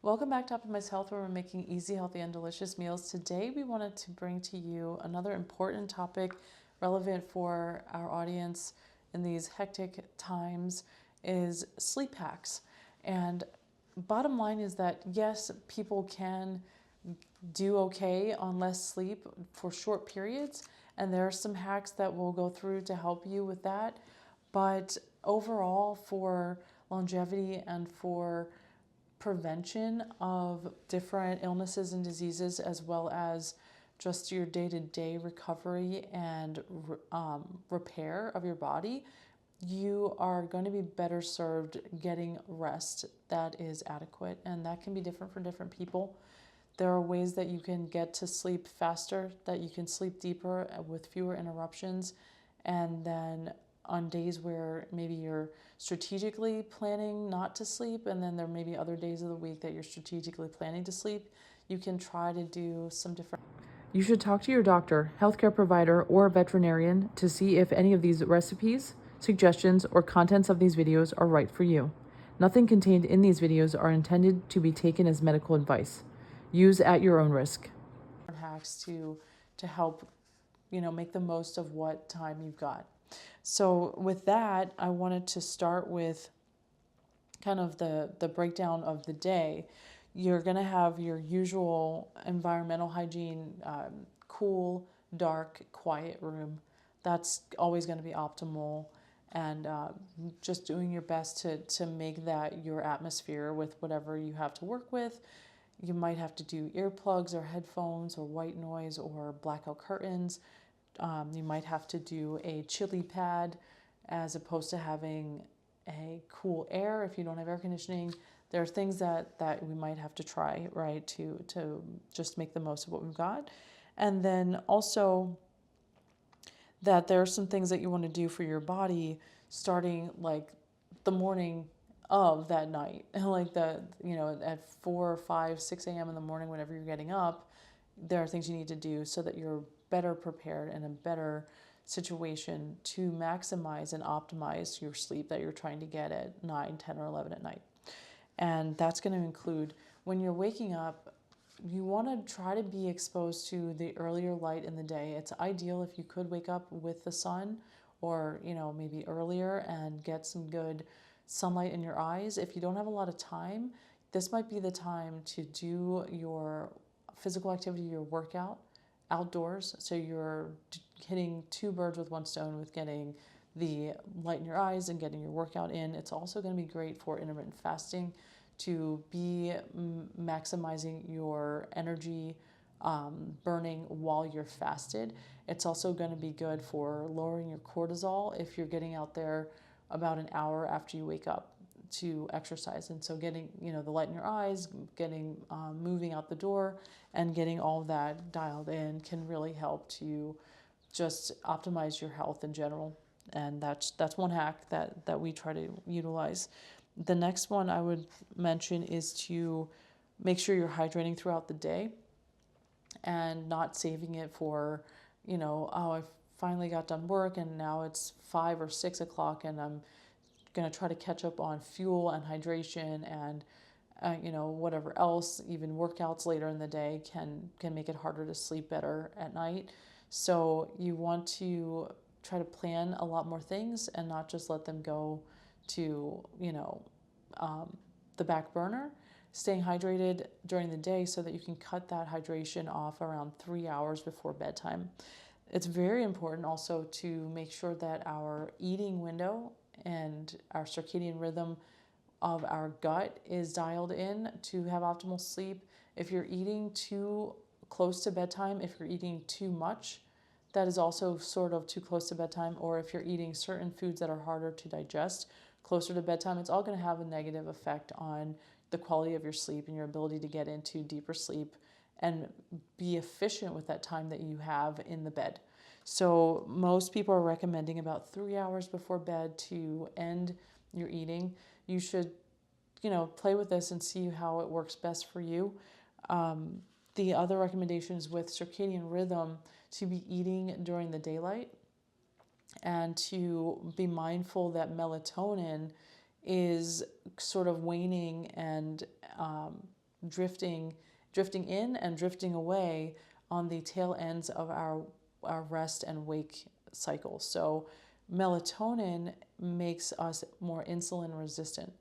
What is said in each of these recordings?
Welcome back to Optimize Health, where we're making easy, healthy, and delicious meals. Today, we wanted to bring to you another important topic relevant for our audience in these hectic times is sleep hacks. And bottom line is that yes, people can do okay on less sleep for short periods, and there are some hacks that we'll go through to help you with that. But overall, for longevity and for prevention of different illnesses and diseases, as well as just your day-to-day recovery and repair of your body, you are going to be better served getting rest that is adequate. And that can be different for different people. There are ways that you can get to sleep faster, that you can sleep deeper with fewer interruptions. And then on days where maybe you're strategically planning not to sleep, and then there may be other days of the week that you're strategically planning to sleep, you can try to do some different. You should talk to your doctor, healthcare provider, or veterinarian to see if any of these recipes, suggestions, or contents of these videos are right for you. Nothing contained in these videos are intended to be taken as medical advice. Use at your own risk. Hacks to help, make the most of what time you've got. So with that, I wanted to start with kind of the breakdown of the day. You're going to have your usual environmental hygiene, cool, dark, quiet room. That's always going to be optimal. And just doing your best to make that your atmosphere with whatever you have to work with. You might have to do earplugs or headphones or white noise or blackout curtains. You might have to do a chili pad as opposed to having a cool air if you don't have air conditioning. There are things that we might have to try, right, to just make the most of what we've got. And then also that there are some things that you want to do for your body starting like the morning of that night. Like at 4 or 5, 6 a.m. in the morning, whenever you're getting up, there are things you need to do so that you're better prepared and a better situation to maximize and optimize your sleep that you're trying to get at 9, 10, or 11 at night. And that's going to include when you're waking up, you want to try to be exposed to the earlier light in the day. It's ideal if you could wake up with the sun or, maybe earlier and get some good sunlight in your eyes. If you don't have a lot of time, this might be the time to do your physical activity, your workout outdoors. So you're hitting two birds with one stone with getting the light in your eyes and getting your workout in. It's also going to be great for intermittent fasting to be maximizing your energy burning while you're fasted. It's also going to be good for lowering your cortisol if you're getting out there about an hour after you wake up to exercise. And so getting the light in your eyes, getting moving out the door, and getting all of that dialed in can really help to just optimize your health in general. And that's one hack that we try to utilize. The next one I would mention is to make sure you're hydrating throughout the day and not saving it for, I finally got done work and now it's 5 or 6 o'clock and I'm going to try to catch up on fuel and hydration and whatever else. Even workouts later in the day can make it harder to sleep better at night. So you want to try to plan a lot more things and not just let them go to the back burner. Staying hydrated during the day so that you can cut that hydration off around 3 hours before bedtime. It's very important also to make sure that our eating window and our circadian rhythm of our gut is dialed in to have optimal sleep. If you're eating too close to bedtime, if you're eating too much, that is also sort of too close to bedtime. Or if you're eating certain foods that are harder to digest closer to bedtime, it's all going to have a negative effect on the quality of your sleep and your ability to get into deeper sleep and be efficient with that time that you have in the bed. So most people are recommending about 3 hours before bed to end your eating. You should, play with this and see how it works best for you. The other recommendations with circadian rhythm to be eating during the daylight and to be mindful that melatonin is sort of waning and drifting in and drifting away on the tail ends of our rest and wake cycle. So melatonin makes us more insulin resistant.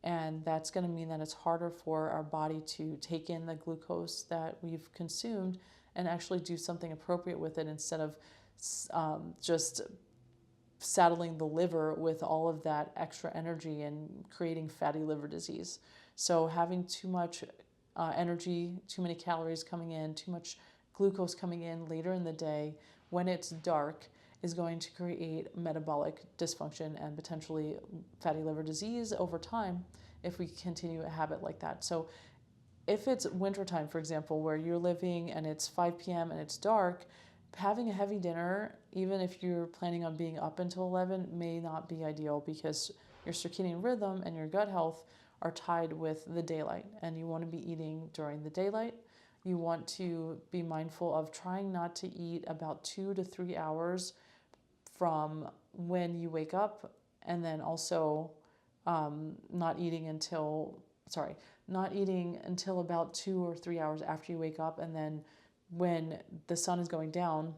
And that's going to mean that it's harder for our body to take in the glucose that we've consumed and actually do something appropriate with it, instead of just saddling the liver with all of that extra energy and creating fatty liver disease. So having too much energy, too many calories coming in, too much glucose coming in later in the day when it's dark is going to create metabolic dysfunction and potentially fatty liver disease over time if we continue a habit like that. So if it's wintertime, for example, where you're living and it's 5 p.m. and it's dark, having a heavy dinner, even if you're planning on being up until 11, may not be ideal, because your circadian rhythm and your gut health are tied with the daylight, and you want to be eating during the daylight. You want to be mindful of trying not to eat about 2 to 3 hours from when you wake up, and then also not eating until about 2 or 3 hours after you wake up, and then when the sun is going down,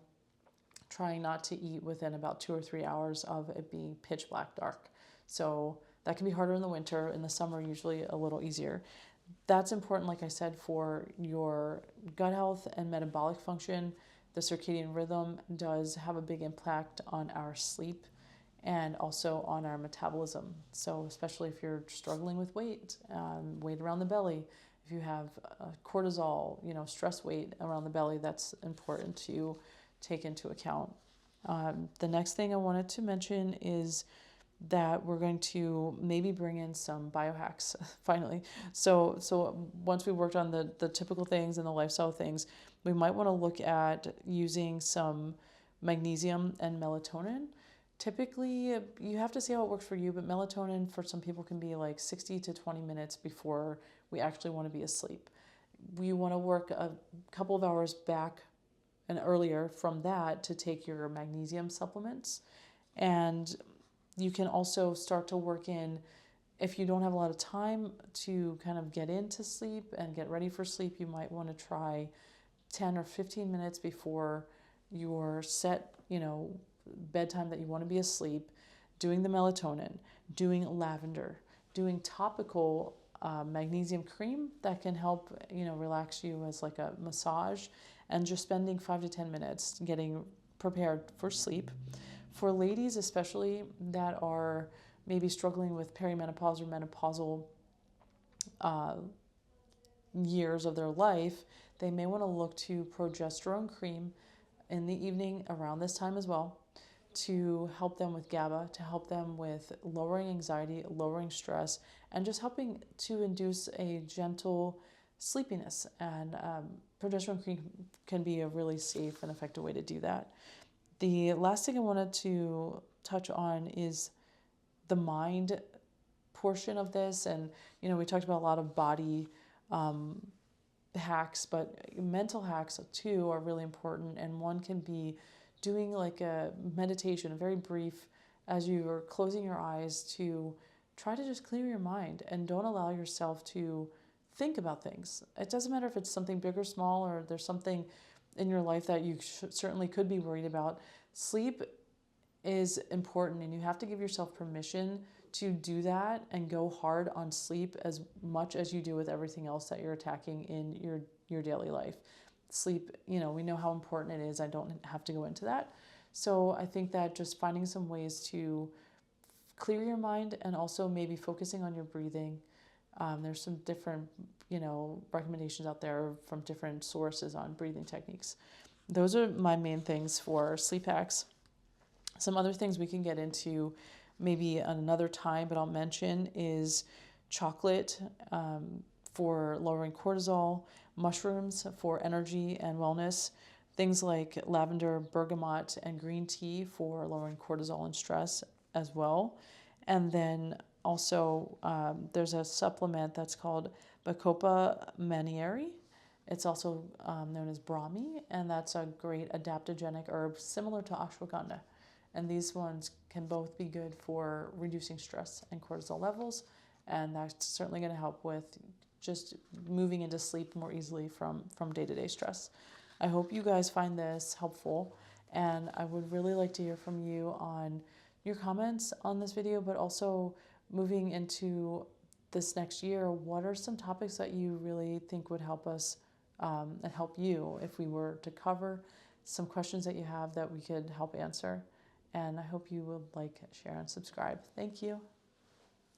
trying not to eat within about 2 or 3 hours of it being pitch black dark. So that can be harder in the winter. In the summer, usually a little easier. That's important, like I said, for your gut health and metabolic function. The circadian rhythm does have a big impact on our sleep and also on our metabolism. So especially if you're struggling with weight around the belly, if you have cortisol, stress weight around the belly, that's important to take into account. The next thing I wanted to mention is that we're going to maybe bring in some biohacks finally. So once we worked on the typical things and the lifestyle things, we might want to look at using some magnesium and melatonin. Typically, you have to see how it works for you, but melatonin for some people can be like 60 to 20 minutes before we actually want to be asleep. We want to work a couple of hours back and earlier from that to take your magnesium supplements. And you can also start to work in, if you don't have a lot of time to kind of get into sleep and get ready for sleep, you might want to try 10 or 15 minutes before your set, bedtime that you want to be asleep, doing the melatonin, doing lavender, doing topical magnesium cream that can help, relax you as like a massage, and just spending 5 to 10 minutes getting prepared for sleep. For ladies especially that are maybe struggling with perimenopause or menopausal years of their life, they may want to look to progesterone cream in the evening around this time as well, to help them with GABA, to help them with lowering anxiety, lowering stress, and just helping to induce a gentle sleepiness. And progesterone cream can be a really safe and effective way to do that. The last thing I wanted to touch on is the mind portion of this. And, we talked about a lot of body hacks, but mental hacks too are really important. And one can be doing like a meditation, a very brief, as you are closing your eyes, to try to just clear your mind and don't allow yourself to think about things. It doesn't matter if it's something big or small, or there's something in your life that you certainly could be worried about. Sleep is important, and you have to give yourself permission to do that and go hard on sleep as much as you do with everything else that you're attacking in your daily life. Sleep, we know how important it is. I don't have to go into that. So I think that just finding some ways to clear your mind, and also maybe focusing on your breathing. There's some different, recommendations out there from different sources on breathing techniques. Those are my main things for sleep hacks. Some other things we can get into maybe another time, but I'll mention is chocolate for lowering cortisol, mushrooms for energy and wellness, things like lavender, bergamot, and green tea for lowering cortisol and stress as well. And then also there's a supplement that's called Bacopa manieri. It's also known as Brahmi, and that's a great adaptogenic herb similar to ashwagandha. And these ones can both be good for reducing stress and cortisol levels, and that's certainly going to help with just moving into sleep more easily from day-to-day stress. I hope you guys find this helpful, and I would really like to hear from you on your comments on this video, but also moving into this next year, what are some topics that you really think would help us and help you if we were to cover some questions that you have that we could help answer? And I hope you would like, share, and subscribe. Thank you.